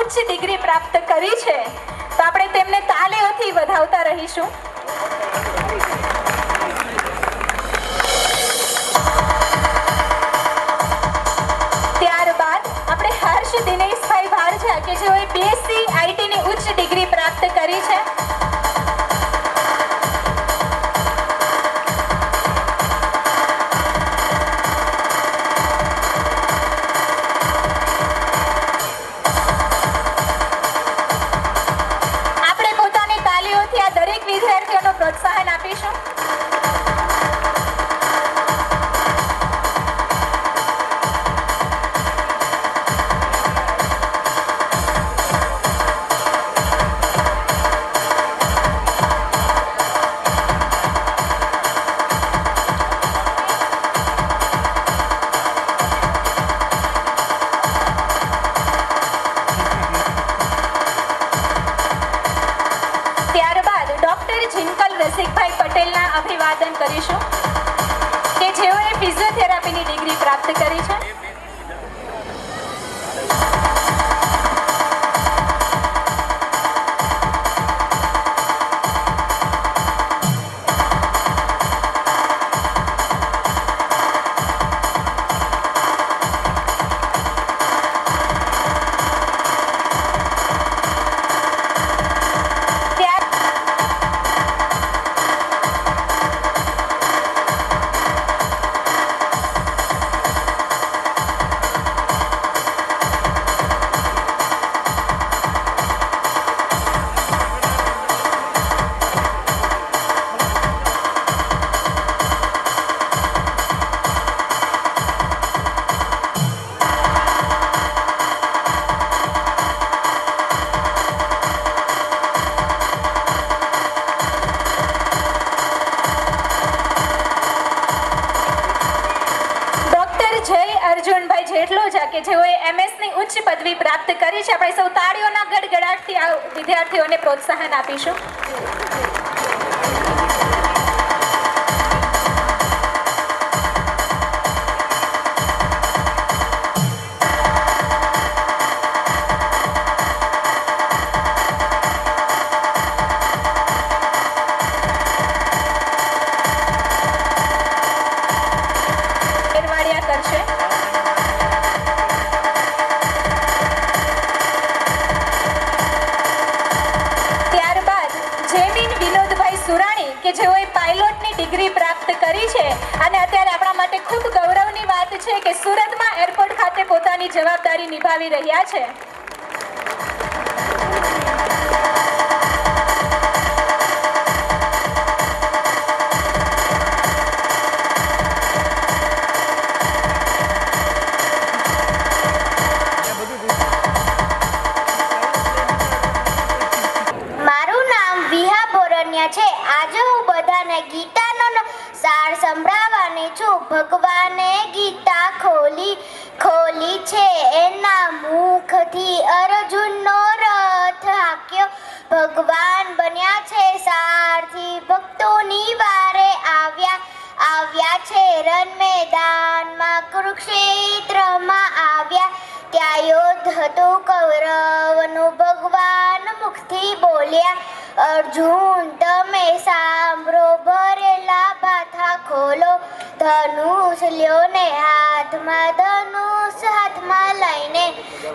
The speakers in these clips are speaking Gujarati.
ઉચ્ચ ડિગ્રી પ્રાપ્ત કરી છે, તો આપણે તેમને તાળીઓથી વધાવતા રહીશું. ત્યારબાદ આપણે હર્ષ દિનેશભાઈ ભારજા કે જેઓએ BSc IT ની ઉચ્ચ ડિગ્રી પ્રાપ્ત કરી છે. વિદ્યાર્થીઓને પ્રોત્સાહન આપીશું. ત્યારબાદ ડોક્ટર જિંકલ રસિકભાઈ પટેલના અભિવાદન કરીશું કે જેઓએ ફિઝિયોથેરાપીની ડિગ્રી પ્રાપ્ત કરી છે. અર્જુનભાઈ જેઠલોજા કે જેઓએ MS ની ઉચ્ચ પદવી પ્રાપ્ત કરી છે. આપણે સૌ તાળીઓના ગડગડાટથી આ વિદ્યાર્થીઓને પ્રોત્સાહન આપીશું. કરશે. કે જેઓએ પાયલોટની ડિગ્રી પ્રાપ્ત કરી છે અને અત્યારે આપણા માટે ખૂબ ગૌરવની વાત છે કે સુરતમાં એરપોર્ટ ખાતે પોતાની જવાબદારી નિભાવી રહ્યા છે. છે. આજે હું બધાને ગીતાનો સાર સંભળાવવાની છું. ભગવાને ગીતા ખોલી છે, એના મુખથી અર્જુનનો રથ હાંક્યો. ભગવાન બન્યા છે સારથી, ભક્તોની વારે આવ્યા છે. રણ મેદાનમાં કુરુક્ષેત્રમાં આવ્યા, ત્યાં યુદ્ધ હતું કૌરવનું. ભગવાન મુખથી બોલ્યા, અર્જુન તમે સાંભળો, ભરેલા ભાથા ખોલો. ધનુષ લ્યો ને હાથમાં, ધનુષ હાથમાં લઈને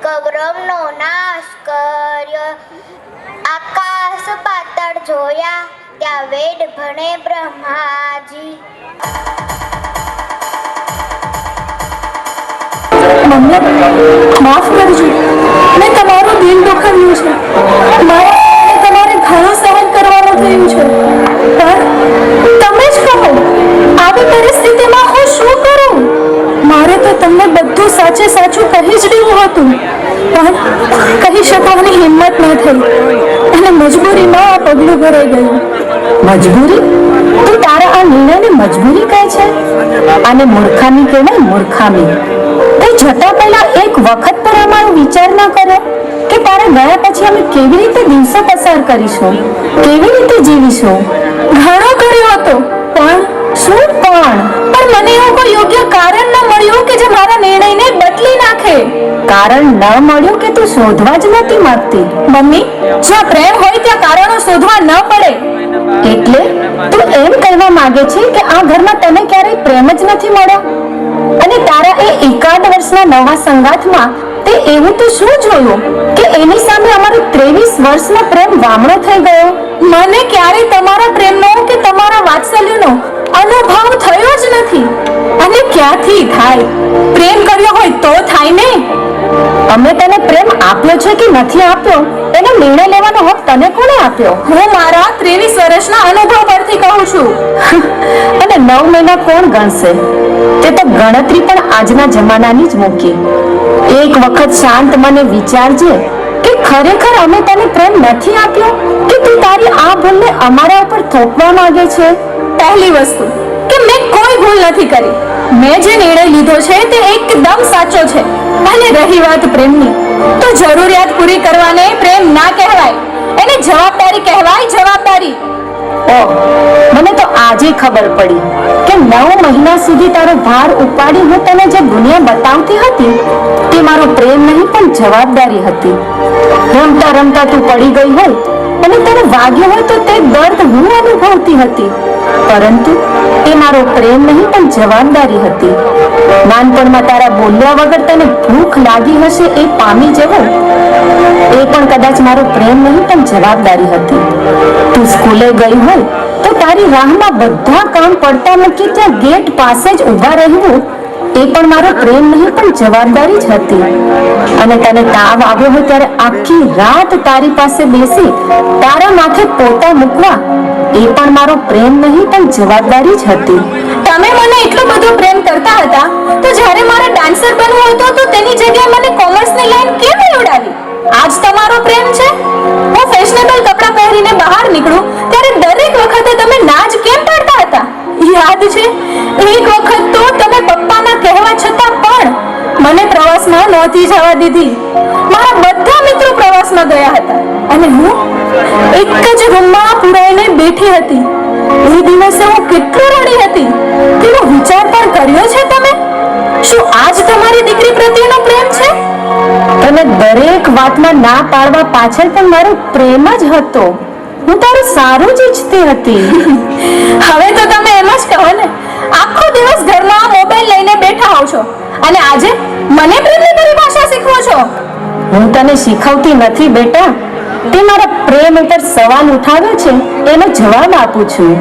કૌરવનો નાશ કર્યો. આકાશ પાતાળ જોયા, ત્યાં વેદ ભણે બ્રહ્માજી. માફ કરજો, મેં તમારું દિલ દુખાવ્યું છે. તમારે ઘણું સહન કરવાનું થયું છે, પણ તમે જ કહો આવી પરિસ્થિતિમાં હું શું કરું? મારે તો તમને બધું સાચે સાચું કહી જ દેવું હતું, પણ કહી શકવાની હિંમત ન થઈ અને મજબૂરીમાં આ પગલું ભરાઈ ગયું. મજબૂરી? તું તારા આ નિર્ણયને મજબૂરી કહે છે? આને મૂર્ખામી કહેવાય, મૂર્ખામી. તે જતા પહેલા એક વખત પર અમારો વિચાર ન કર્યો કે તારે ગયા પછી અમે કેવી રીતે દિવસો પસાર કરીશું, કેવી રીતે જીવીશું? ઘણો કર્યો હતો, પણ શું પણ? પણ મને એવું કોઈ યોગ્ય કારણ ન મળ્યું કે જે મારા નિર્ણયને બદલી નાખે. કારણ ન મળ્યું કે તું શોધવા જ નથી માંગતી? મમ્મી, જ્યાં પ્રેમ હોય ત્યાં કારણો શોધવા ન પડે. એટલે તું એમ કહેવા માંગે છે કે આ ઘરમાં તને ક્યારેય પ્રેમ જ નથી મળ્યો? અને તારા એ એકાદ વર્ષના નવા સંગાથમાં તે એવું તો શું જોયું કે એની સામે અમારો 23 વર્ષનો પ્રેમ વામણો થઈ ગયો? મને ક્યારેય તમારા પ્રેમનો કે તમારા વાત્સલ્યનો અનુભવ થયો જ નથી. અને ક્યાંથી થાય? પ્રેમ કર્યો હોય તો થાય ને. અમે તને પ્રેમ આપ્યો છે કે નથી આપ્યો એનો નિર્ણય લેવાનો હક તને કોણે આપ્યો? હું મારા 23 વર્ષના અનુભવ પરથી કહું છું. અને 9 મહિના કોણ ગણશે? તે તો ગણતરી પણ આજના જમાનાની જ મૂકી. એક વખત શાંત મને વિચારજે કે ખરેખર અમે તને પ્રેમ નથી આપ્યો કે તું તારી આ ભૂલને અમારા ઉપર થોપવા માંગે છે? પહેલી વસ્તુ કે મેં કોઈ ભૂલ નથી કરી. મેં જે નિર્ણય લીધો છે તે એકદમ સાચો છે. અને રહી વાત પ્રેમની, તો જરૂરિયાત પૂરી કરવાને પ્રેમ ના કહેવાય, એને જવાબદારી કહેવાય. જવાબદારી. ઓહ, મને તો આજે ખબર પડી કે 9 મહિના સુધી તારો ભાર ઉપાડી હું તને જે દુનિયા બતાવતી હતી તે મારો પ્રેમ નહીં પણ જવાબદારી હતી. રમતા રમતા તું પડી ગઈ હોય અને તને વાગ્યું હોય તો તે દર્દ હું અનુભવતી હતી, પરંતુ તે મારો પ્રેમ નહીં પણ જવાબદારી હતી. નાનપણમાં તારા બોલ્યા વગર તને ભૂખ લાગી હશે એ પામી જવું એ પણ કદાચ મારો પ્રેમ નહીં પણ જવાબદારી હતી. તું સ્કૂલે ગઈ હોય તો તારી રાહમાં બધા કામ પડતા મૂકી ત્યાં ગેટ પાસે જ ઊભા રહેવું એ પણ મારો પ્રેમ નહીં પણ જવાબદારી જ હતી. અને તને તાવ આવ્યો હોય ત્યારે આખી રાત તારી પાસે બેસી તારા માથે પોતા મૂકવા એ પણ મારો પ્રેમ નહીં પણ જવાબદારી જ હતી. તમે મને એટલો બધો પ્રેમ કરતા હતા તો જ્યારે મારે ડાન્સર બનવું હતું તો તેની જગ્યાએ મને કોમર્સની લાઈન કેમ નીવડાવી? આજ તમારો પ્રેમ છે? હું ફેશનેબલ કપડાં પહેરીને બહાર નીકળું ત્યારે દરેક વખતે તમે ના જ કેમ પાડતા હતા? યાદ છે એક વખત તો તમે પપ્પાના કહેવા છતાં પણ મને પ્રવાસમાં નહોતી જવા દીધી. મારા બધા મિત્રો પ્રવાસમાં ગયા હતા અને હું એક જ રૂમમાં પુરાઈને બેઠી હતી. એ દિવસે હું કેટલું રડી હતી તેનો વિચાર પણ કર્યો છે તમે? શું આજ તમારી દીકરી પ્રત્યેનો પ્રેમ છે? તને દરેક વાતમાં ના પાડવા પાછળ પણ મારો પ્રેમ જ હતો. હું તારું સારું જ ઈચ્છતી હતી. હવે તો તમે એમ જ કહો ને, આખો દિવસ ઘરમાં મોબાઈલ લઈને બેઠા હોવ છો અને આજે મને પ્રેમની પરિભાષા શીખવો છો. હું તને શીખવતી નથી બેટા, તે મારા પ્રેમ ઉપર સવાલ ઉઠાવ્યો છે એનો જવાબ આપું છું.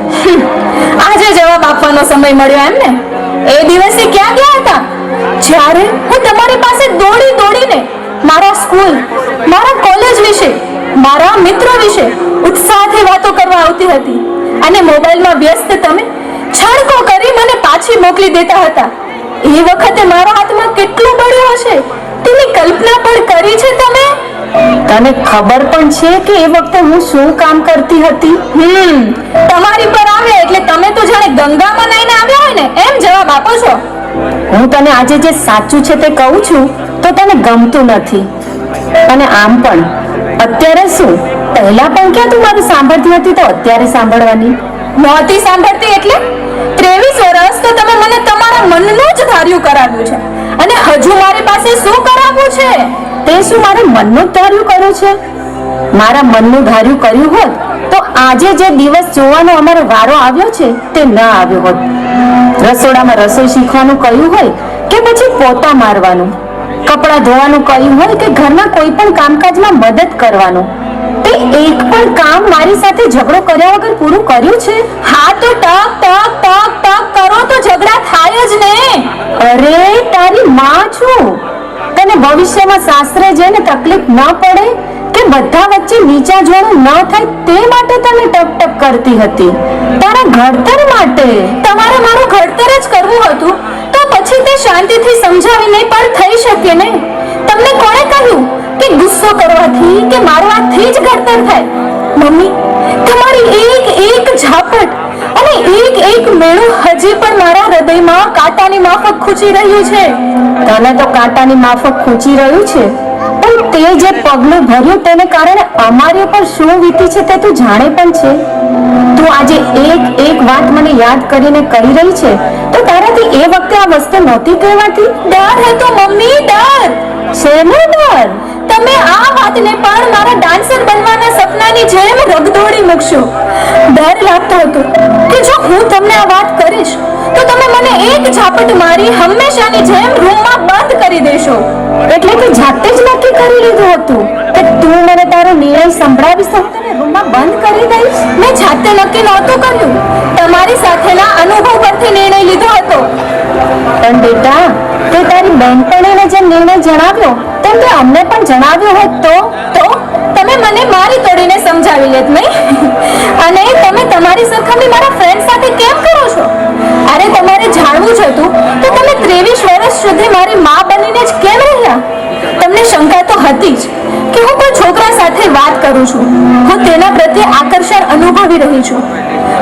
આજે જવાબ આપવાનો સમય મળ્યો એમ ને? એ દિવસે ક્યાં ગયા હતા જ્યારે હું તમારી પાસે દોડી દોડીને મારા સ્કૂલ, મારા કોલેજ વિશે, મારા મિત્રો વિશે ઉત્સાહથી વાતો કરવા આવતી હતી અને મોબાઈલમાં વ્યસ્ત તમે છણકો કરી મને પાછી મોકલી દેતા હતા. એ વખતે મારા હાથમાં કેટલું બળ્યું હશે તેની કલ્પના પણ કરી છે તમે? તને ખબર પણ છે કે એ વખતે હું શું કામ કરતી હતી? તમારી પર આવે એટલે તમે તો જાણે ગંગામાં નાઈને આવ્યા હોય ને એમ જવાબ આપો છો. હું તને આજે જે સાચું છે તે કહું છું તો તને ગમતું નથી. અને આમ પણ અત્યારે શું, પહેલા પણ ક્યાં તું મારું સાંભળતી હતી તો અત્યારે સાંભળવાની નહોતી સાંભળતી એટલે 23 વર્ષ તો તમે મને તમારા મનનું જ ધાર્યું કરાવ્યું છે અને હજુ મારી પાસે શું કરાવવું છે? તે શું મારે મનનું જ ધાર્યું કર્યું છે? મારા મનનું ધાર્યું કર્યું હોત તો આજે જે દિવસ જોવાનો અમારો વારો આવ્યો છે તે ન આવ્યો હોત. રસોડામાં રસોઈ શીખવાનું કહ્યું હોય કે પછી પોતા મારવાનું, કપડાં ધોવાનું કહ્યું હોય કે ઘરના કોઈ પણ કામકાજમાં મદદ કરવાનું, તે એક પણ કામ મારી સાથે ઝઘડો કર્યા વગર પૂરું કર્યું છે? હા તો ટક ટક ટક ટક કરો તો ઝઘડા થાય જ ને. અરે તારી માં છું. તને ભવિષ્યમાં સાસરે જઈને તકલીફ ન પડે કે બધા વચ્ચે નીચા જોડું ન થાય તે માટે તને ટક ટક કરતી હતી, તારા ઘડતર માટે. તમારે મારું ઘડતર જ કરવું હતું તો પછી તે શાંતિથી સમજાવીને પણ થઈ શકે ને. તમને કોણે કહ્યું કે ગુસ્સો કરવાથી કે મારવાથી જ ઘડતર થાય? મમ્મી, તમારી એક ઝાપટ અને એક મેળું હજી પણ મારા હૃદયમાં કાંટાની માફક ખૂંચી રહ્યું છે. તને તો કાંટાની માફક ખૂંચી રહ્યું છે, પણ તે જે પગલું ભર્યું તેને કારણે અમારી ઉપર શું વીતી છે તે તું જાણે પણ છે. તું આજે એક એક વાત મને યાદ કરીને કરી રહી છે તો તારાથી એ વખતે આ વસ્તુ નહોતી કહેવાતી. ડર હતો મમ્મી, ડર. શેનો ડર? તમે આ વાતને પણ મારા ડાન્સર બનવાના સપનાની જેમ રગદોડી મૂકશો. ડર લાગતો હતો કે જો હું તમને આ વાત કરીશ તો તમે મને એક ઝાપટ મારી હંમેશાની જેમ રૂમમાં બંધ કરી દેશો. એટલે તું જાતે જ નક્કી કરી લીધું હતું કે તું મને તારો નિર્ણય સંભળાવીશ તો હું તને રૂમમાં બંધ કરી દઈશ? મેં જાતે નક્કી નહોતું કર્યું, તમારી સાથેના અનુભવ પરથી નિર્ણય લીધો હતો. પણ બેટા, તે તારી બહેનપણીને જે નિર્ણય જણાવ્યો તેમ તે અમને પણ જણાવ્યો હોત તો તમે મને મારી તોડીને સમજાવી લેત નહીં? અને તમે તમારી સરખામણી મારા ફ્રેન્ડ સાથે કેમ કરો છો? અરે તમારે જાણવું જ હતું તો તમે 23 વર્ષ સુધી મારી મા બનીને જ કેમ રહ્યા? તમને શંકા તો હતી જ કે હું કોઈ છોકરા સાથે વાત કરું છું, હું તેના પ્રત્યે આકર્ષણ અનુભવી રહી છું.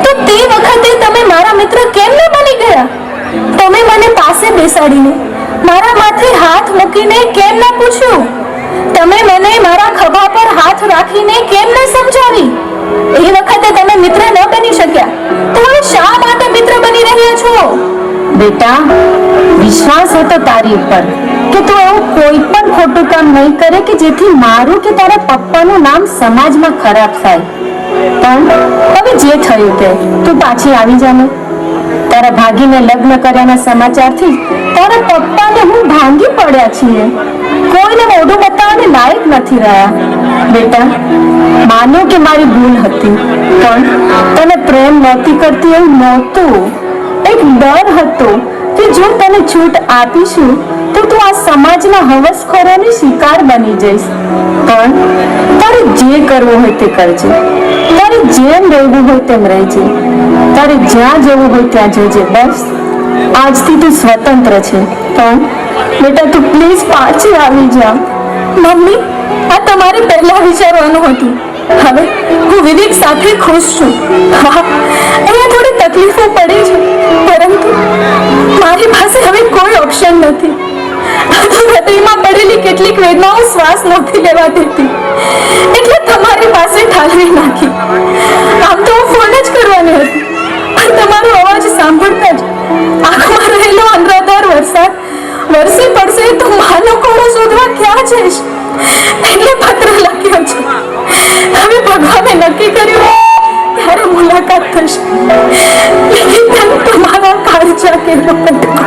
તો તે વખતે તમે મારા મિત્ર કેમ ન બની ગયા? તમે મને પાસે બેસાડીને મારા માથે હાથ મૂકીને કેમ ન પૂછ્યું? તમે મને મારા ખભા પર હાથ રાખીને કેમ ન સમજાવી? એ વખતે તમે મિત્ર ન બની શક્યા તો હવે શા માટે મિત્ર બની રહ્યા છો? બેટા, વિશ્વાસ હતો તારી ઉપર કે તું એવું કોઈ પણ ખોટું કામ નહીં કરે કે જેથી મારું કે તારા પપ્પાનું નામ સમાજમાં ખરાબ થાય. પણ હવે જે થયું તે તું પાછી આવી જા ને. તારા ભાગીને લગ્ન કર્યાના સમાચારથી તારા પપ્પાને હું ભાંગી પડ્યા છીએ. કોઈને મોઢું બતાવવાને લાયક નથી રહ્યા. બેટા, માનો કે મારી ભૂલ હતી, પણ તને પ્રેમ નહોતી કરતી એવું નહોતું. એક ડર હતો કે જો તને છૂટ આપીશું તો તું આ સમાજના હવસખોરોની શિકાર બની જઈશ. પણ તારે જે કરવું હોય તે કરજે, તારે જેમ રહેવું હોય તેમ રહેજે, તારે જ્યાં જવું હોય ત્યાં જજે. બસ આજથી તું સ્વતંત્ર છે. પણ બેટા, તું પ્લીઝ પાછી આવી જા. મમ્મી, આ તમારે પહેલા વિચારવાનું હતું. હવે હું વિવેક સાથે ખુશ છું. હા, અહીંયા થોડી તકલીફો પડી છે, પરંતુ મારી પાસે હવે કોઈ ઓપ્શન નથી. હૃદયમાં પડેલી કેટલીક વેદનાઓ શ્વાસ નથી લેવા દેતી, એટલે તમારી પાસે ઠાલવી નાખી. આમ તો હું ફોન જ કરવાની હતી, પણ તમારો અવાજ સાંભળતા જ આંખમાં રહેલો અંધાધાર વરસાદ વરસી પડશે તો માનો કોળો શોધવા ક્યાં જઈશ? એટલે પત્ર લખ્યો છે. હવે ભગવાને નક્કી કર્યું ત્યારે મુલાકાત થશે. લેકિન તમારા કાળજા કેવો કટકો.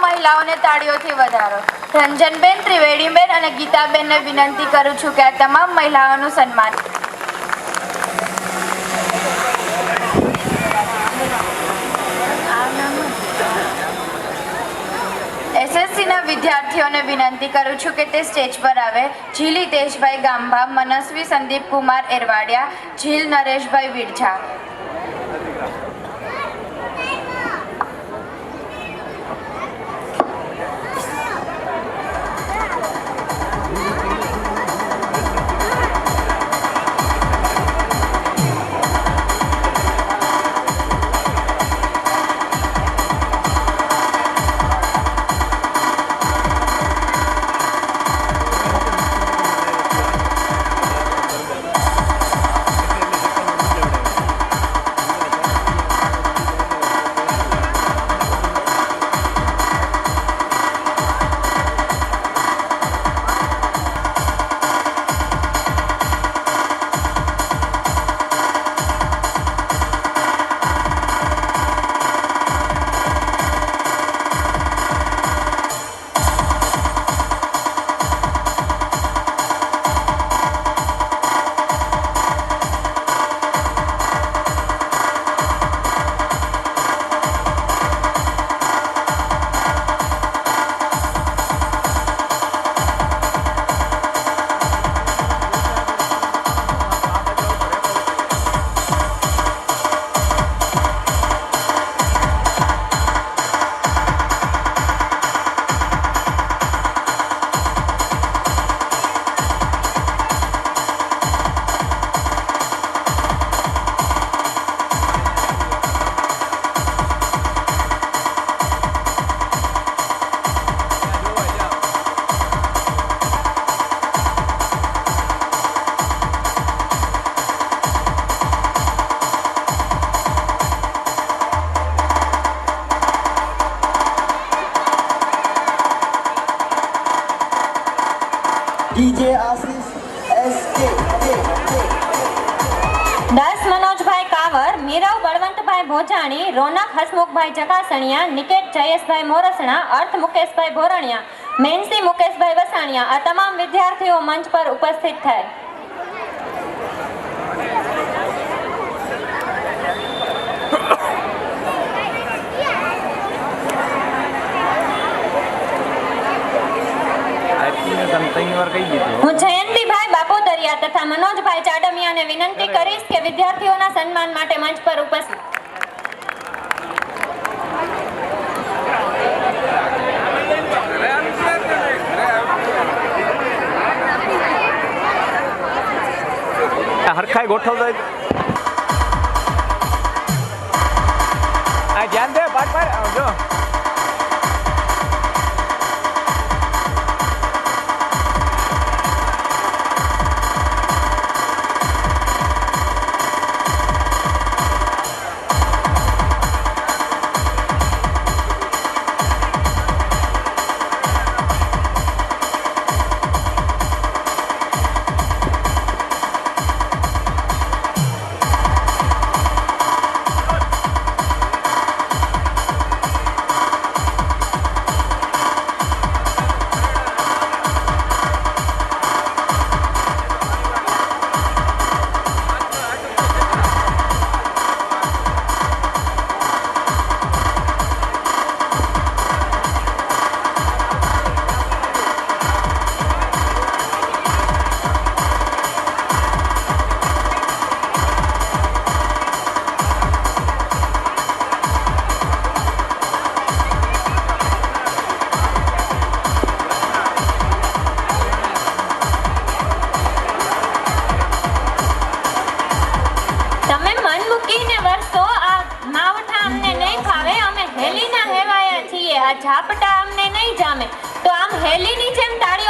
મહિલાઓને તાળીઓથી વધારો. રંજનબેન, ત્રિવેણીબેન અને ગીતાબેનને વિનંતી કરું છું કે આ તમામ મહિલાઓનું સન્માન. એસએસસીના વિદ્યાર્થીઓને વિનંતી કરું છું કે તે સ્ટેજ પર આવે. ઝીલ હિતેશભાઈ ગાંભા, મનસ્વી સંદીપ કુમાર એરવાડિયા, ઝીલ Nareshbhai Virja. DJ Asis SK. 10 મનોજભાઈ કાવર, મીરવ બળવંતભાઈ ભોજાણી, રોનક હસમુખભાઈ ચકાસણિયા, નિકેત જયેશભાઈ મોરસણા, અર્થ મુકેશભાઈ ભોરણિયા, મેન્સી મુકેશભાઈ વસાણિયા આ તમામ વિદ્યાર્થીઓ મંચ પર ઉપસ્થિત થાય. હું જયંતિભાઈ બાપોદરિયા તથા મનોજભાઈ ચાડમિયાને વિનંતી કરીશ કે વિદ્યાર્થીઓના સન્માન માટે મંચ પર ઉપસ્થિત. હરખાઈ ગોઠવતો આ ધ્યાન દે પાટ પાડ જો ઝાપટા અમને નહીં જામે તો આમ હેલીની જેમ તાળી